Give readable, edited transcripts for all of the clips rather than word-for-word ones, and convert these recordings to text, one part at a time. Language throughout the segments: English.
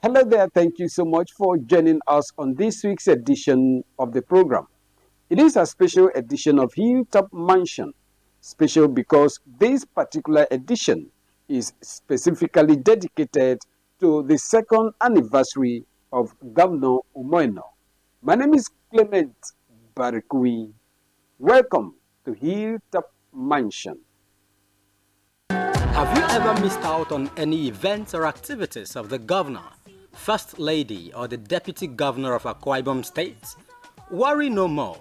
Hello there, thank you so much for joining us on this week's edition of the program. It is a special edition of Hilltop Mansion. Special because this particular edition is specifically dedicated to the second anniversary of Governor Umoino. My name is Clement Barikui. Welcome to Hilltop Mansion. Have you ever missed out on any events or activities of the governor, first lady, or the deputy governor of Akwa Ibom State? Worry no more.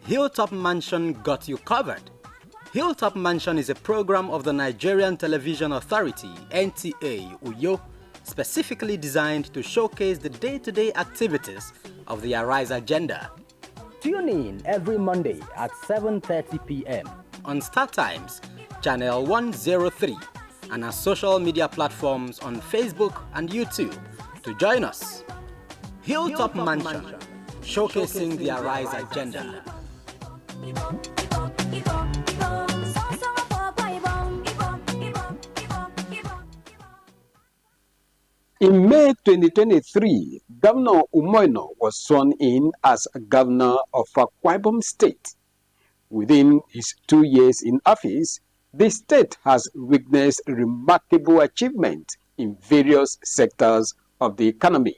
Hilltop Mansion got you covered. Hilltop Mansion is a program of the Nigerian Television Authority, NTA, Uyo, specifically designed to showcase the day-to-day activities of the Arise agenda. Tune in every Monday at 7:30 p.m. on Star Times, Channel 103, and our social media platforms on Facebook and YouTube to join us. Hilltop Mansion, showcasing the Arise agenda. In May 2023, Governor Umoino was sworn in as governor of Akwa Ibom State. Within his 2 years in office, the state has witnessed remarkable achievement in various sectors of the economy.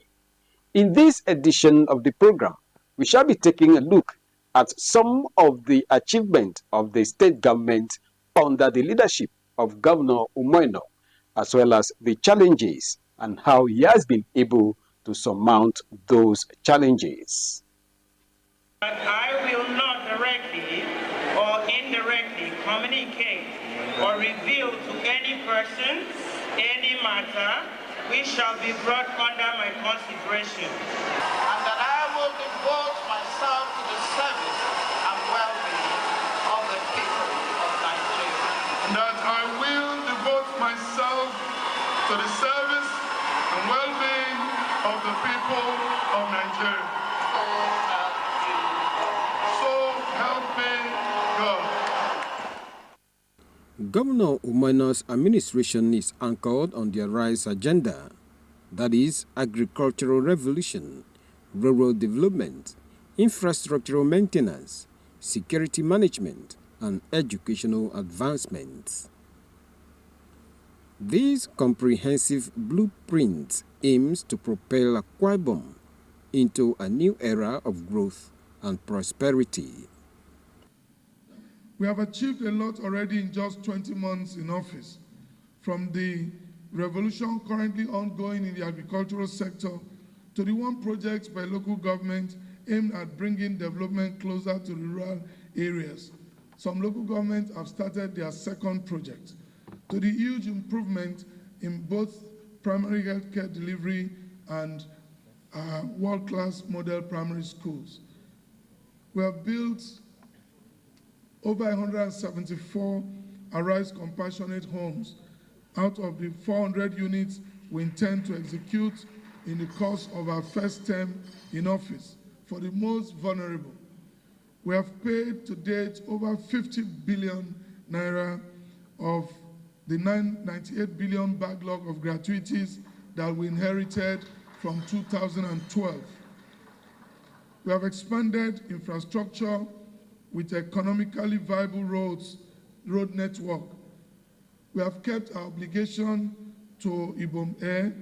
In this edition of the program, we shall be taking a look at some of the achievements of the state government under the leadership of Governor Umoino, as well as the challenges and how he has been able to surmount those challenges. But I will not directly or indirectly communicate or reveal to any person any matter which shall be brought under my consideration. And that I will devote myself to the service and well-being of the people of Nigeria. That I will devote myself to the service and well-being of the people of Nigeria. So help me God. Governor Umoino's administration is anchored on the Arise agenda, that is, agricultural revolution, rural development, infrastructural maintenance, security management, and educational advancements. This comprehensive blueprint aims to propel Akwa Ibom into a new era of growth and prosperity. We have achieved a lot already in just 20 months in office, from the revolution currently ongoing in the agricultural sector to the one project by local government aimed at bringing development closer to rural areas. Some local governments have started their second project, to the huge improvement in both primary healthcare delivery and world-class model primary schools. We have built over 174 Arise Compassionate Homes out of the 400 units we intend to execute in the course of our first term in office for the most vulnerable. We have paid to date over 50 billion naira of the 98 billion backlog of gratuities that we inherited from 2012. We have expanded infrastructure with economically viable road network. We have kept our obligation to Ibom Air,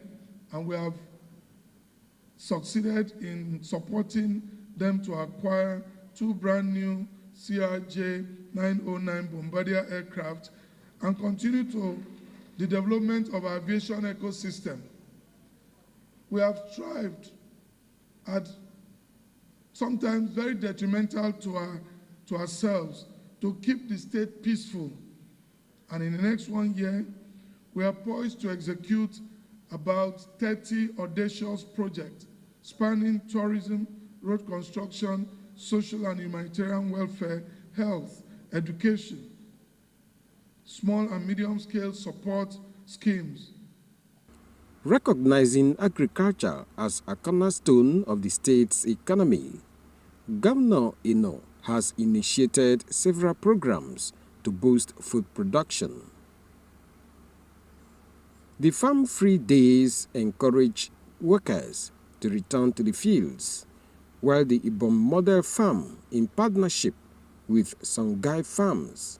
and we have succeeded in supporting them to acquire 2 brand new CRJ-909 Bombardier aircraft and continue to the development of our aviation ecosystem. We have strived at sometimes very detrimental to ourselves to keep the state peaceful. And in the next 1 year, we are poised to execute about 30 audacious projects spanning tourism, road construction, social and humanitarian welfare, health, education, small and medium-scale support schemes. Recognizing agriculture as a cornerstone of the state's economy, Governor Ino has initiated several programs to boost food production. The Farm-Free Days encourage workers to return to the fields, while the Ibom Model Farm, in partnership with Songhai Farms,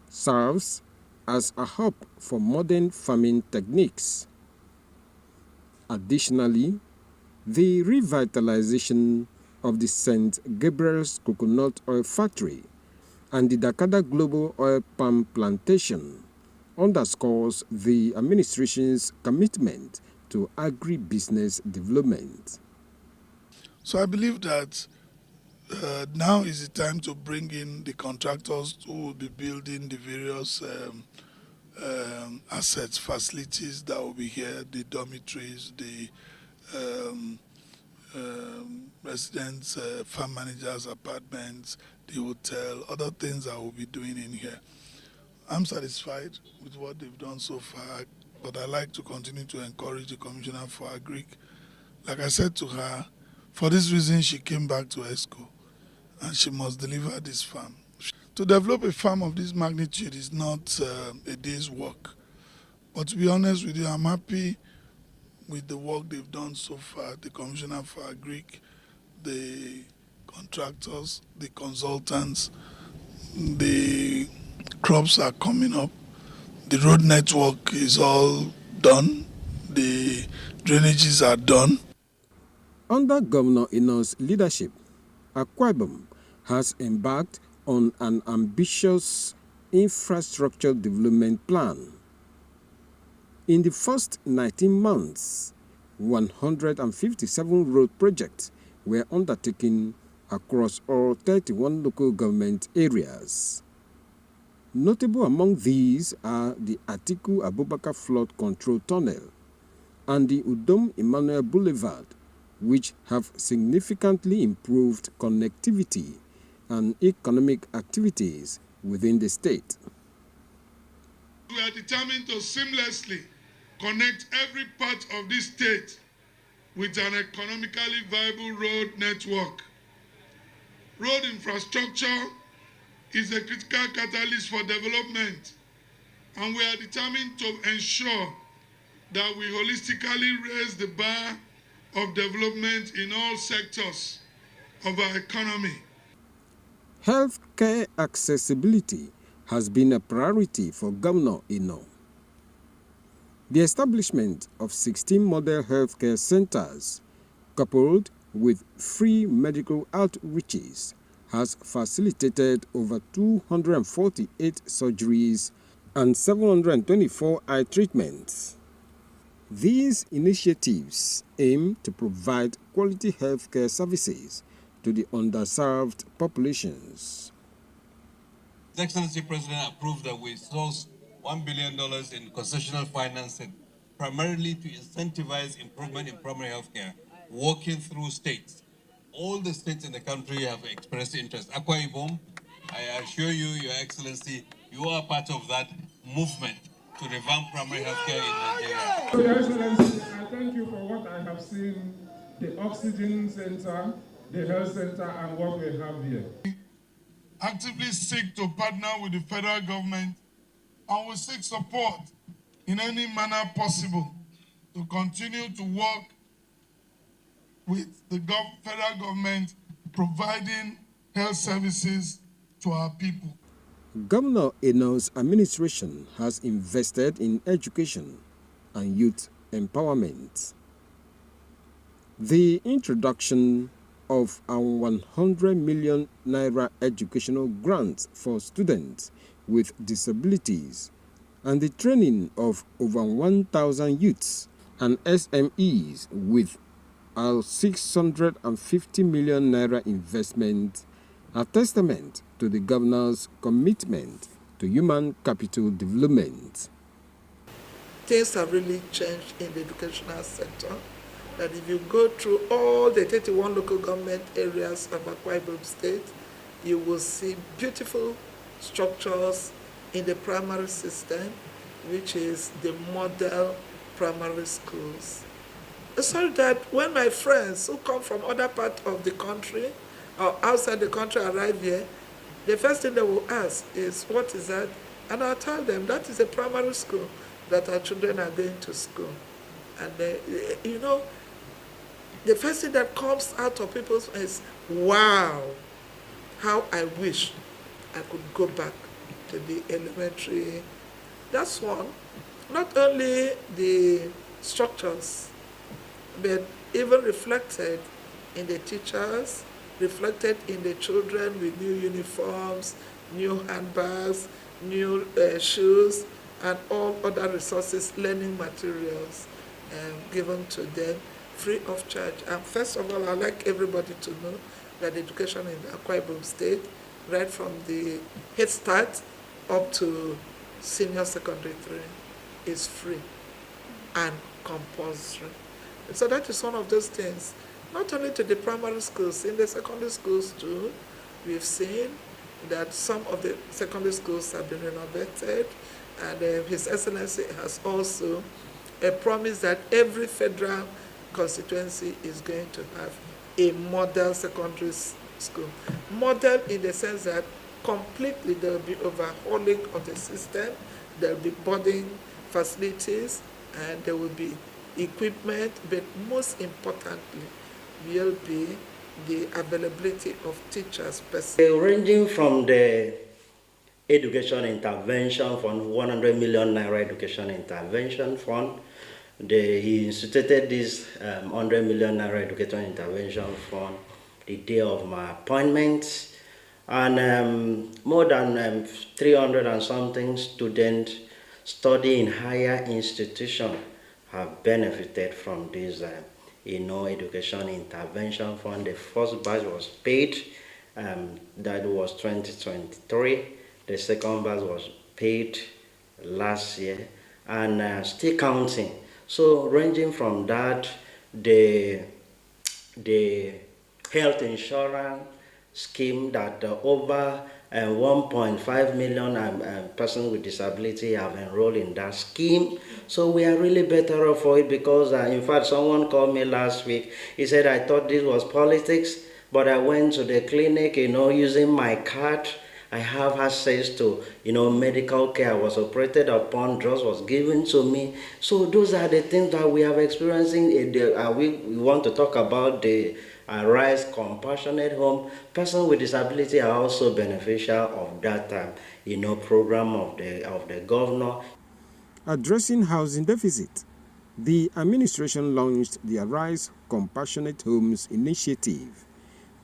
serves as a hub for modern farming techniques. Additionally, the revitalization of the St. Gabriel's Coconut Oil Factory and the Dakada Global Oil Palm Plantation underscores the administration's commitment to agribusiness development. So I believe that now is the time to bring in the contractors who will be building the various assets, facilities that will be here, the dormitories, the residents, farm managers, apartments, the hotel, other things that we'll be doing in here. I'm satisfied with what they've done so far, but I like to continue to encourage the Commissioner for Agric. Like I said to her, for this reason she came back to ESCO, and she must deliver this farm. To develop a farm of this magnitude is not a day's work. But to be honest with you, I'm happy with the work they've done so far, the Commissioner for Agric, the contractors, the consultants, the crops are coming up, the road network is all done, the drainages are done. Under Governor Ino's leadership, Akwa Ibom has embarked on an ambitious infrastructure development plan. In the first 19 months, 157 road projects were undertaken across all 31 local government areas. Notable among these are the Atiku Abubakar Flood Control Tunnel and the Udom Emmanuel Boulevard, which have significantly improved connectivity and economic activities within the state. We are determined to seamlessly connect every part of this state with an economically viable road network. Road infrastructure is a critical catalyst for development, and we are determined to ensure that we holistically raise the bar of development in all sectors of our economy. Healthcare accessibility has been a priority for Governor Ino. The establishment of 16 model healthcare centers, coupled with free medical outreaches, has facilitated over 248 surgeries and 724 eye treatments. These initiatives aim to provide quality healthcare services to the underserved populations. His Excellency President approved that we source $1 billion in concessional financing, primarily to incentivize improvement in primary healthcare, working through states. All the states in the country have expressed interest. Akwa Ibom, I assure you, Your Excellency, you are part of that movement to revamp primary healthcare in Nigeria. Your Excellency, I thank you for what I have seen, the oxygen center, the health center, and what we have here. Actively seek to partner with the federal government and will seek support in any manner possible to continue to work with the federal government providing health services to our people. Governor Eno's administration has invested in education and youth empowerment. The introduction of a 100 million naira educational grant for students with disabilities and the training of over 1,000 youths and SMEs with a 650 million naira investment are testament to the governor's commitment to human capital development. Things have really changed in the educational sector. That if you go through all the 31 local government areas of Akwa Ibom State, you will see beautiful structures in the primary system, which is the model primary schools. So that when my friends who come from other parts of the country or outside the country arrive here, the first thing they will ask is, what is that? And I'll tell them that is a primary school that our children are going to school. And you know, the first thing that comes out of people's is, wow, how I wish I could go back to the elementary. That's one. Not only the structures, but even reflected in the teachers, reflected in the children with new uniforms, new handbags, new shoes, and all other resources, learning materials given to them free of charge. And first of all, I'd like everybody to know that education in Akwa Ibom State, right from the Head Start up to senior secondary 3, is free and compulsory. So that is one of those things, not only to the primary schools, in the secondary schools too. We've seen that some of the secondary schools have been renovated, and His Excellency has also promised that every federal constituency is going to have a model secondary school. Model in the sense that completely there will be overhauling of the system, there will be boarding facilities, and there will be equipment, but most importantly will be the availability of teachers. Ranging from the education intervention fund, 100 million naira education intervention fund, he instituted this 100 million naira education intervention fund the day of my appointment, and more than 300 and something students studying in higher institutions have benefited from this education intervention fund. The first batch was paid, that was 2023. The second batch was paid last year, and still counting. So ranging from that, the health insurance scheme that over 1.5 million persons with disability have enrolled in that scheme. So we are really better off for it, because in fact someone called me last week. He said, I thought this was politics, but I went to the clinic, using my card. I have access to, medical care. I was operated upon, drugs was given to me. So those are the things that we are experiencing. We want to talk about the Rise Compassionate Home. Persons with disability are also beneficial of that program of the governor. Addressing housing deficit, the administration launched the Arise Compassionate Homes initiative,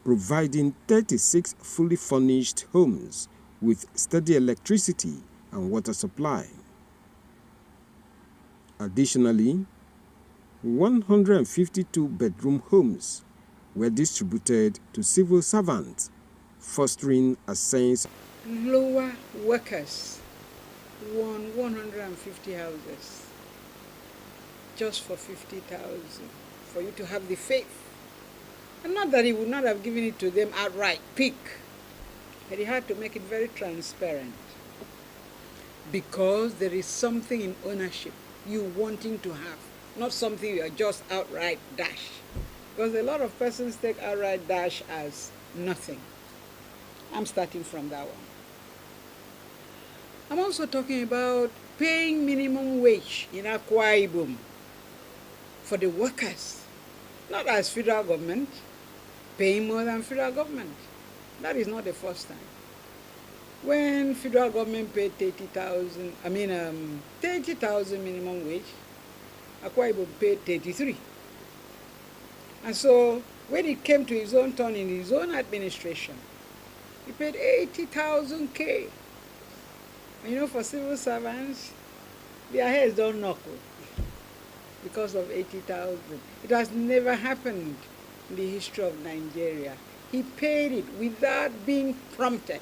providing 36 fully furnished homes with steady electricity and water supply. Additionally, 152 bedroom homes were distributed to civil servants, fostering a sense. Lower workers won 150 houses just for 50,000, for you to have the faith. And not that he would not have given it to them outright, pick, but he had to make it very transparent, because there is something in ownership you wanting to have, not something you are just outright dash. Because a lot of persons take outright dash as nothing. I'm starting from that one. I'm also talking about paying minimum wage in Akwa Ibom for the workers, not as federal government, paying more than federal government. That is not the first time. When federal government paid 30,000 minimum wage, Akwa Ibom paid 33. And so when it came to his own turn in his own administration, he paid 80,000 K. And for civil servants, their heads don't knuckle because of 80,000. It has never happened in the history of Nigeria. He paid it without being prompted,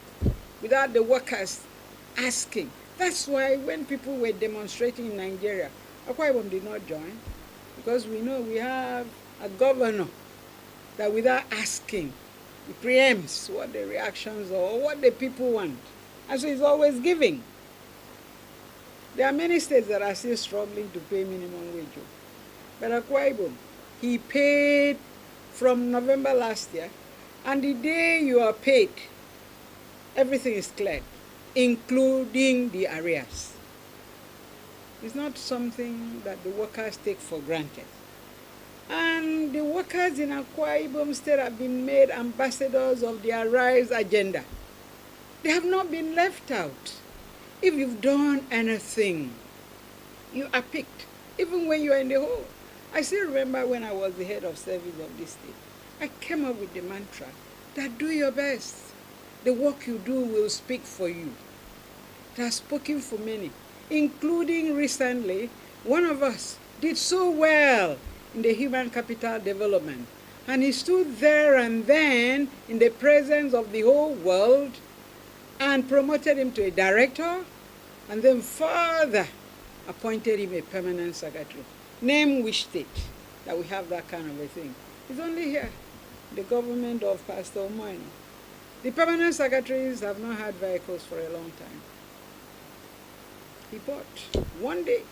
without the workers asking. That's why when people were demonstrating in Nigeria, Akwa Ibom did not join, because we know we have a governor that without asking, he preempts what the reactions are or what the people want. And so he's always giving. There are many states that are still struggling to pay minimum wage. But Akwa Ibom, he paid from November last year, and the day you are paid, everything is cleared, including the arrears. It's not something that the workers take for granted. And the workers in Akwa Ibom State have been made ambassadors of the Arise agenda. They have not been left out. If you've done anything, you are picked, even when you are in the hole. I still remember when I was the head of service of this state, I came up with the mantra that do your best. The work you do will speak for you. It has spoken for many, including recently, one of us did so well in the human capital development. And he stood there and then in the presence of the whole world and promoted him to a director and then further appointed him a permanent secretary. Name which state that we have that kind of a thing. It's only here, the government of Pastor Umoino. The permanent secretaries have not had vehicles for a long time. He bought one day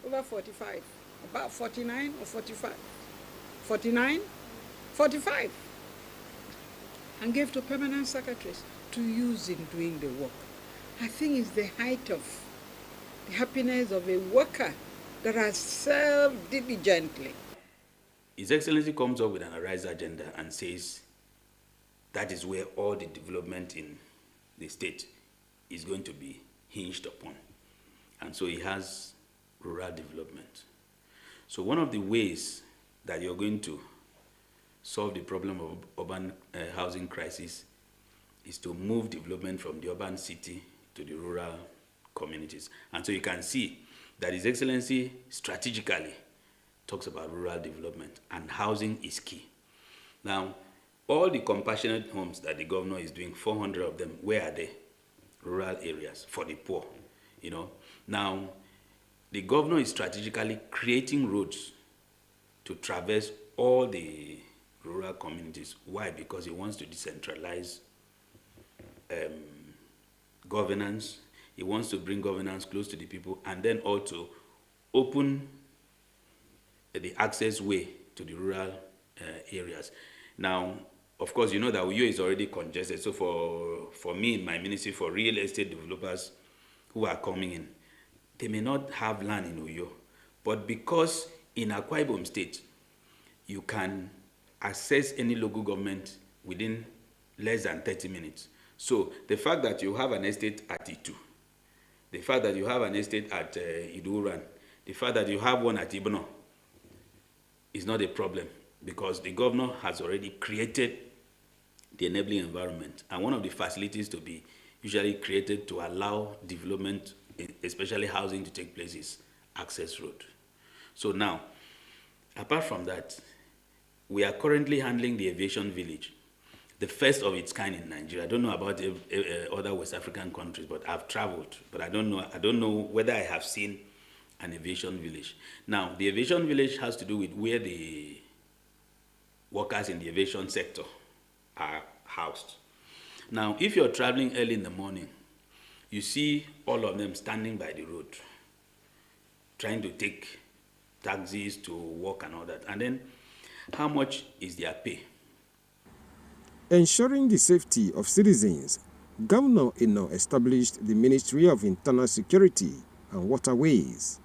over 45, about 49 or 45, 49, 45, and gave to permanent secretaries to use in doing the work. I think it's the height of the happiness of a worker that has served diligently. His Excellency comes up with an Arise agenda and says that is where all the development in the state is going to be hinged upon. And so he has rural development. So one of the ways that you're going to solve the problem of urban housing crisis is to move development from the urban city to the rural communities. And so you can see that His Excellency strategically talks about rural development, and housing is key. Now, all the compassionate homes that the governor is doing, 400 of them, where are they? Rural areas for the poor, you know. Now, the governor is strategically creating roads to traverse all the rural communities. Why? Because he wants to decentralize governance. He wants to bring governance close to the people, and then also open the access way to the rural areas. Now, of course, you know that Uyo is already congested. So for me in my ministry, for real estate developers who are coming in, they may not have land in Uyo, but because in Akwa Ibom State, you can access any local government within less than 30 minutes. So the fact that you have an estate at Itu, the fact that you have an estate at Iduran, the fact that you have one at Ibono is not a problem, because the governor has already created the enabling environment. And one of the facilities to be usually created to allow development, especially housing, to take place is access road. So now, apart from that, we are currently handling the aviation village, the first of its kind in Nigeria. I don't know about other West African countries, but I've traveled, but I don't know whether I have seen an aviation village. Now, the aviation village has to do with where the workers in the aviation sector are housed. Now, if you're traveling early in the morning, you see all of them standing by the road, trying to take taxis to work and all that. And then, how much is their pay? Ensuring the safety of citizens, Governor Eno established the Ministry of Internal Security and Waterways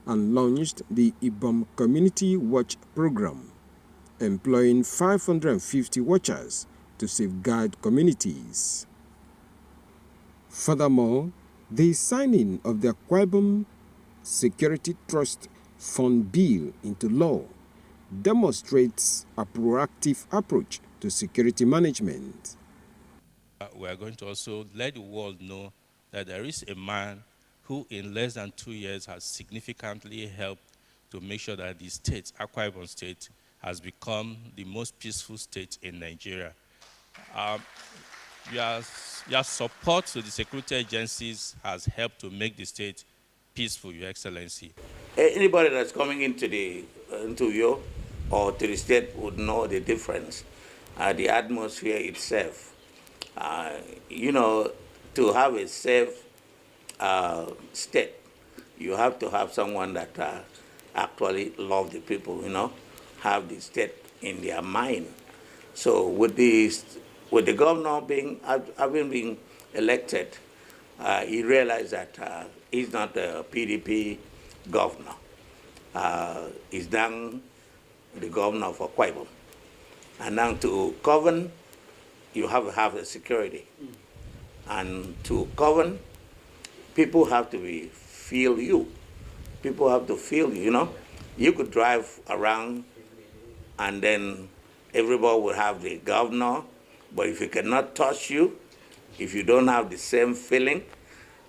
and launched the Ibom Community Watch Program, employing 550 watchers to safeguard communities. Furthermore, the signing of the Akwa Ibom Security Trust Fund Bill into law demonstrates a proactive approach to security management. We are going to also let the world know that there is a man who in less than 2 years has significantly helped to make sure that the state, Akwa Ibom State, has become the most peaceful state in Nigeria. Your support to the security agencies has helped to make the state peaceful, Your Excellency. Anybody that's coming into Uyo or to the state would know the difference. The atmosphere itself, you know, to have a safe state, you have to have someone that actually love the people, you know, have the state in their mind. So with the governor having been elected, he realized that he's not a PDP governor. He's done the governor of Akwa Ibom. And now to govern, you have to have a security. And to govern, people have to feel you. People have to feel you, you know. You could drive around and then everybody will have the governor, but if he cannot touch you, if you don't have the same feeling,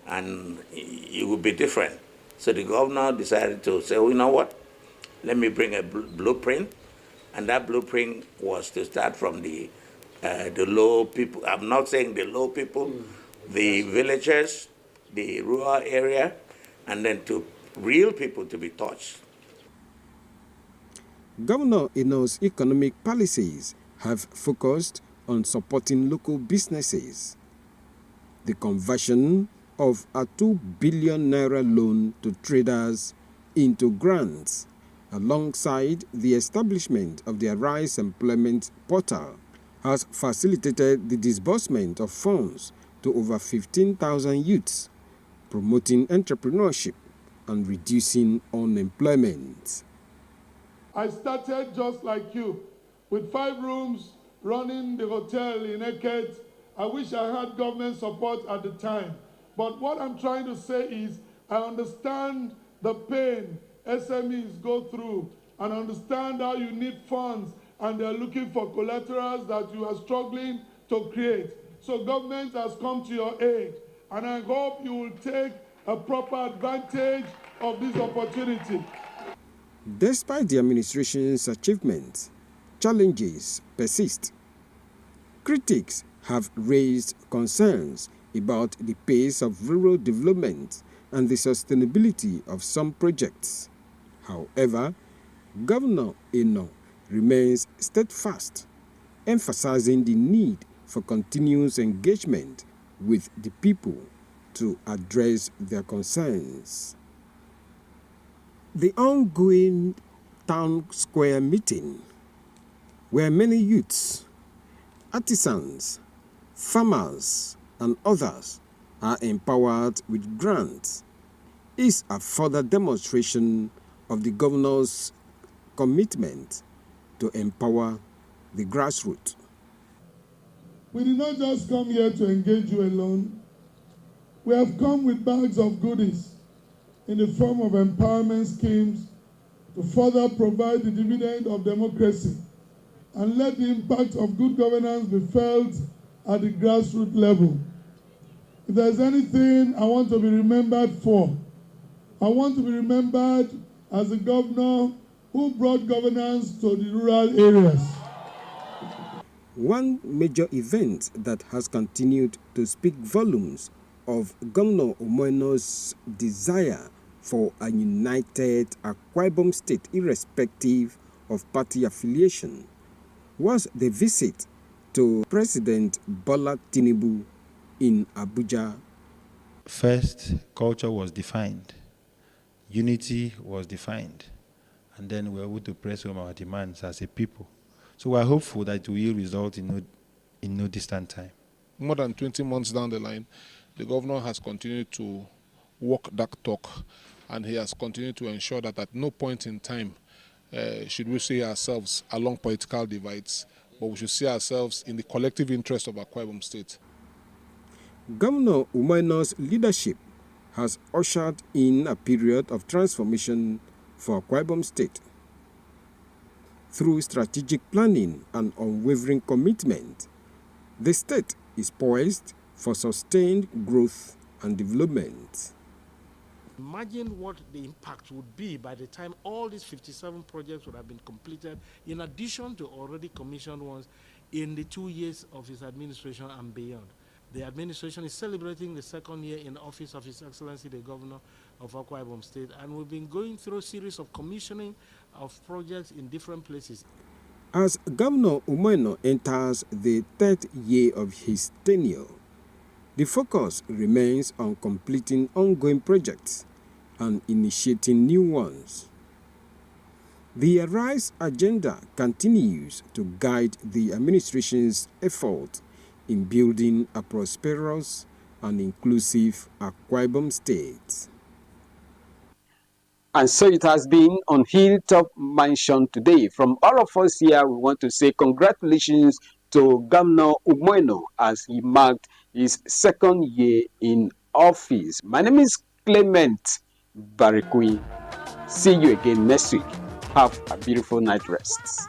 and you will be different. So the governor decided to say, well, you know what, let me bring a blueprint, and that blueprint was to start from the low people. I'm not saying the low people, the villagers, the rural area, and then to real people to be touched. Governor Eno's economic policies have focused on supporting local businesses. The conversion of a 2 billion naira loan to traders into grants, alongside the establishment of the Arise Employment Portal, has facilitated the disbursement of funds to over 15,000 youths, promoting entrepreneurship and reducing unemployment. I started just like you, with 5 rooms, running the hotel in Eket. I wish I had government support at the time. But what I'm trying to say is, I understand the pain SMEs go through, and understand how you need funds, and they're looking for collaterals that you are struggling to create. So government has come to your aid, and I hope you will take a proper advantage of this opportunity. Despite the administration's achievements, challenges persist. Critics have raised concerns about the pace of rural development and the sustainability of some projects. However, Governor Eno remains steadfast, emphasizing the need for continuous engagement with the people to address their concerns. The ongoing town square meeting, where many youths, artisans, farmers, and others are empowered with grants, is a further demonstration of the governor's commitment to empower the grassroots. We did not just come here to engage you alone. We have come with bags of goodies in the form of empowerment schemes to further provide the dividend of democracy and let the impact of good governance be felt at the grassroots level. If there's anything I want to be remembered for, I want to be remembered as a governor who brought governance to the rural areas. One major event that has continued to speak volumes of Governor Umoeno's desire for a united Akwa Ibom State irrespective of party affiliation was the visit to President Bola Tinubu in Abuja. First, culture was defined, unity was defined, and then we were able to press home our demands as a people. So we are hopeful that it will result in no distant time. More than 20 months down the line, the governor has continued to walk that talk, and he has continued to ensure that at no point in time should we see ourselves along political divides, but we should see ourselves in the collective interest of Akwa Ibom State. Governor Umoeno's leadership has ushered in a period of transformation for Akwa Ibom State. Through strategic planning and unwavering commitment, the state is poised for sustained growth and development. Imagine what the impact would be by the time all these 57 projects would have been completed, in addition to already commissioned ones in the 2 years of his administration and beyond. The administration is celebrating the second year in office of His Excellency the Governor of Akwa Ibom State, and we've been going through a series of commissioning of projects in different places. As Governor Umoeno enters the 3rd year of his tenure, the focus remains on completing ongoing projects and initiating new ones. The Arise agenda continues to guide the administration's effort in building a prosperous and inclusive Akwa Ibom State. And so it has been on Hilltop Mansion today. From all of us here, we want to say congratulations to Governor Umoino as he marked his second year in office. My name is Clement Barikui. See you again next week. Have a beautiful night rest.